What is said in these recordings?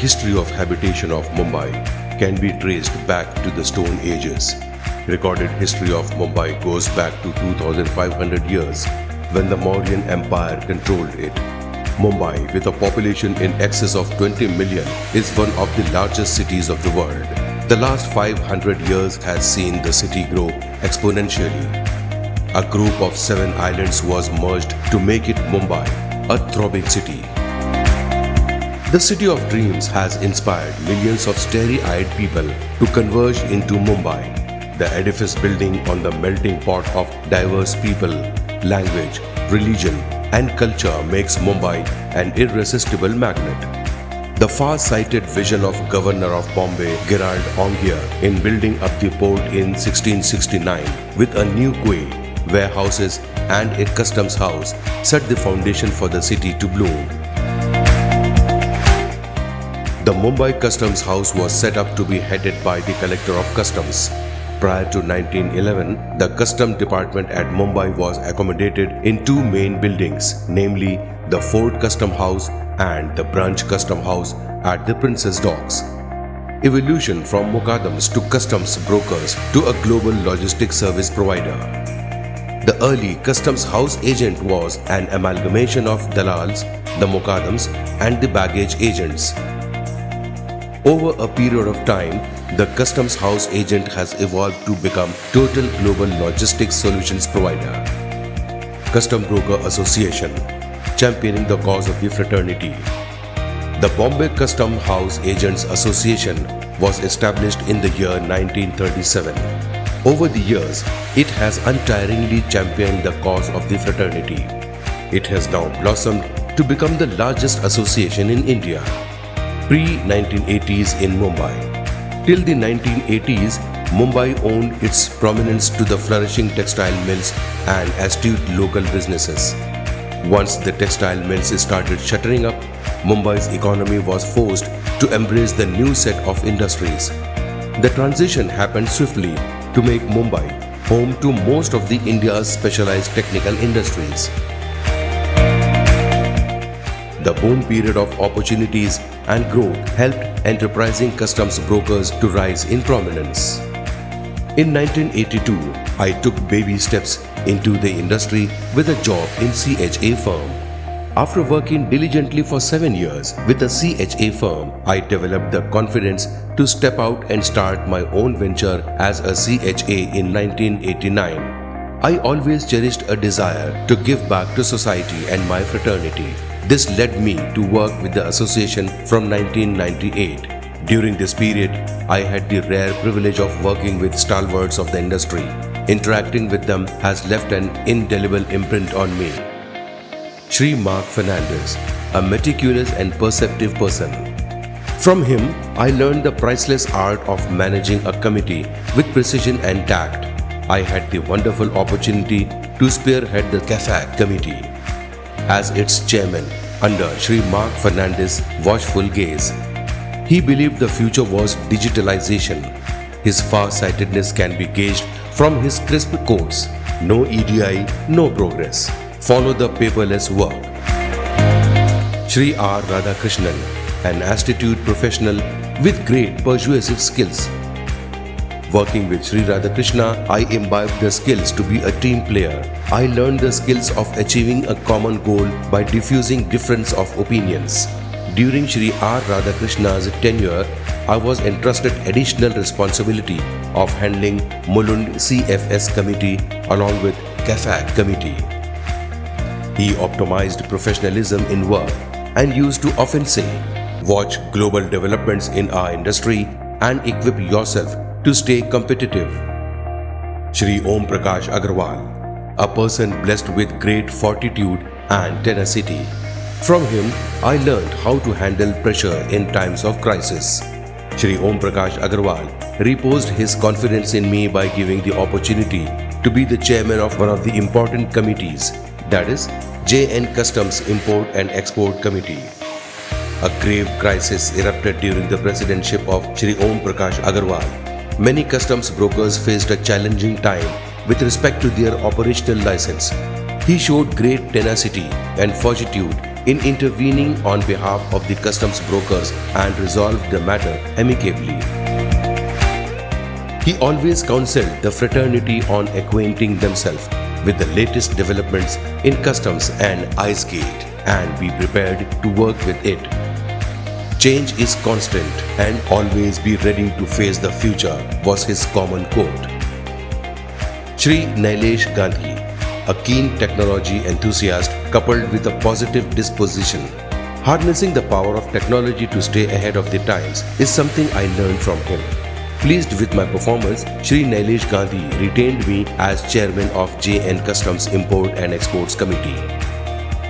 history of habitation of Mumbai can be traced back to the Stone Ages. Recorded history of Mumbai goes back to 2500 years when the Mauryan Empire controlled it. Mumbai, with a population in excess of 20 million, is one of the largest cities of the world. The last 500 years has seen the city grow exponentially. A group of 7 islands was merged to make it Mumbai, a throbbing city. The City of Dreams has inspired millions of starry-eyed people to converge into Mumbai. The edifice building on the melting pot of diverse people, language, religion and culture makes Mumbai an irresistible magnet. The far-sighted vision of Governor of Bombay, Gerald Ongier, in building up the port in 1669 with a new quay, warehouses and a customs house set the foundation for the city to bloom. The Mumbai Customs House was set up to be headed by the Collector of Customs. Prior to 1911, the Custom Department at Mumbai was accommodated in 2 main buildings, namely the Fort Custom House and the Branch Custom House at the Princess Docks. Evolution from Mukaddams to customs brokers to a global logistics service provider. The early customs house agent was an amalgamation of dalals, the Mukaddams and the baggage agents. Over a period of time, the customs house agent has evolved to become total global logistics solutions provider. Custom Broker Association, championing the cause of the fraternity. The Bombay Custom House Agents Association was established in the year 1937. Over the years, it has untiringly championed the cause of the fraternity. It has now blossomed to become the largest association in India. Pre-1980s in Mumbai. Till the 1980s, Mumbai owed its prominence to the flourishing textile mills and astute local businesses. Once the textile mills started shuttering up, Mumbai's economy was forced to embrace the new set of industries. The transition happened swiftly to make Mumbai home to most of the India's specialized technical industries. The boom period of opportunities and growth helped enterprising customs brokers to rise in prominence. In 1982, I took baby steps into the industry with a job in CHA firm. After working diligently for 7 years with a CHA firm, I developed the confidence to step out and start my own venture as a CHA in 1989. I always cherished a desire to give back to society and my fraternity. This led me to work with the association from 1998. During this period, I had the rare privilege of working with stalwarts of the industry. Interacting with them has left an indelible imprint on me. Shri Mark Fernandez, a meticulous and perceptive person. From him, I learned the priceless art of managing a committee with precision and tact. I had the wonderful opportunity to spearhead the CAFAC committee as its chairman under Shri Mark Fernandez's watchful gaze. He believed the future was digitalization. His far-sightedness can be gauged from his crisp quotes, "No EDI, no progress. Follow the paperless work." Shri R. Radhakrishnan, an astute professional with great persuasive skills. Working with Shri Radhakrishna, I imbibed the skills to be a team player. I learned the skills of achieving a common goal by diffusing difference of opinions. During Shri R. Radhakrishna's tenure, I was entrusted additional responsibility of handling Mulund CFS committee along with CAFAC committee. He optimized professionalism in work and used to often say, "Watch global developments in our industry and equip yourself to stay competitive." Shri Om Prakash Agarwal, a person blessed with great fortitude and tenacity. From him, I learned how to handle pressure in times of crisis. Shri Om Prakash Agarwal reposed his confidence in me by giving the opportunity to be the chairman of one of the important committees, that is, JN Customs Import and Export Committee. A grave crisis erupted during the presidency of Shri Om Prakash Agarwal. Many customs brokers faced a challenging time with respect to their operational license. He showed great tenacity and fortitude in intervening on behalf of the customs brokers and resolved the matter amicably. He always counseled the fraternity on acquainting themselves with the latest developments in customs and ice gate and be prepared to work with it. Change is constant and always be ready to face the future was his common quote. Shri Nailesh Gandhi, a keen technology enthusiast coupled with a positive disposition, harnessing the power of technology to stay ahead of the times is something I learned from him. Pleased with my performance, Shri Nailesh Gandhi retained me as chairman of JN Customs Import and Exports Committee.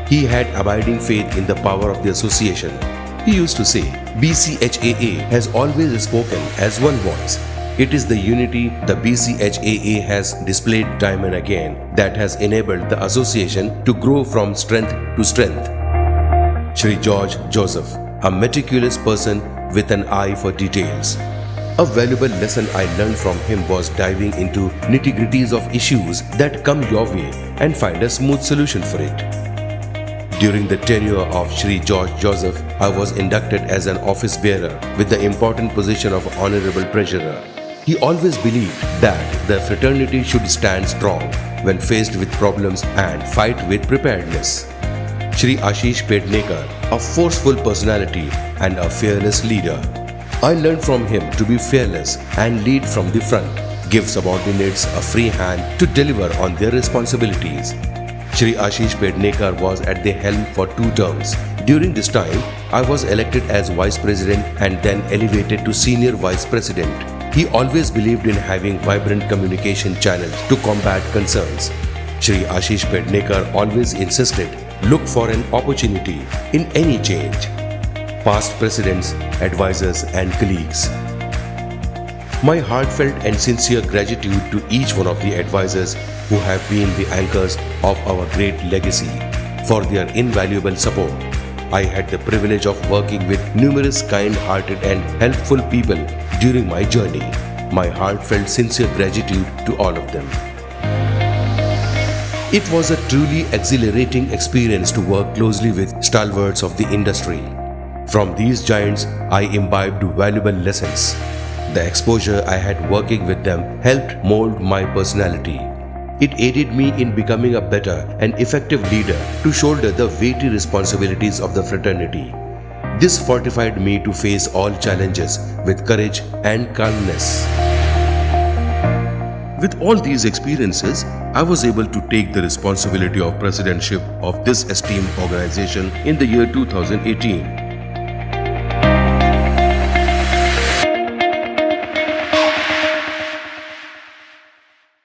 He had abiding faith in the power of the association. He used to say, BCHAA has always spoken as one voice. It is the unity the BCHAA has displayed time and again that has enabled the association to grow from strength to strength. Shri George Joseph, a meticulous person with an eye for details. A valuable lesson I learned from him was diving into nitty-gritties of issues that come your way and find a smooth solution for it. During the tenure of Shri George Joseph, I was inducted as an office bearer with the important position of Honorable Treasurer. He always believed that the fraternity should stand strong when faced with problems and fight with preparedness. Shri Ashish Pednekar, a forceful personality and a fearless leader. I learned from him to be fearless and lead from the front, give subordinates a free hand to deliver on their responsibilities. Shri Ashish Pednekar was at the helm for 2 terms. During this time, I was elected as Vice President and then elevated to Senior Vice President. He always believed in having vibrant communication channels to combat concerns. Shri Ashish Pednekar always insisted, look for an opportunity in any change. Past presidents, advisors and colleagues. My heartfelt and sincere gratitude to each one of the advisors who have been the anchors of our great legacy for their invaluable support. I had the privilege of working with numerous kind-hearted and helpful people during my journey. My heartfelt sincere gratitude to all of them. It was a truly exhilarating experience to work closely with stalwarts of the industry. From these giants, I imbibed valuable lessons. The exposure I had working with them helped mold my personality. It aided me in becoming a better and effective leader to shoulder the weighty responsibilities of the fraternity. This fortified me to face all challenges with courage and calmness. With all these experiences, I was able to take the responsibility of presidentship of this esteemed organization in the year 2018.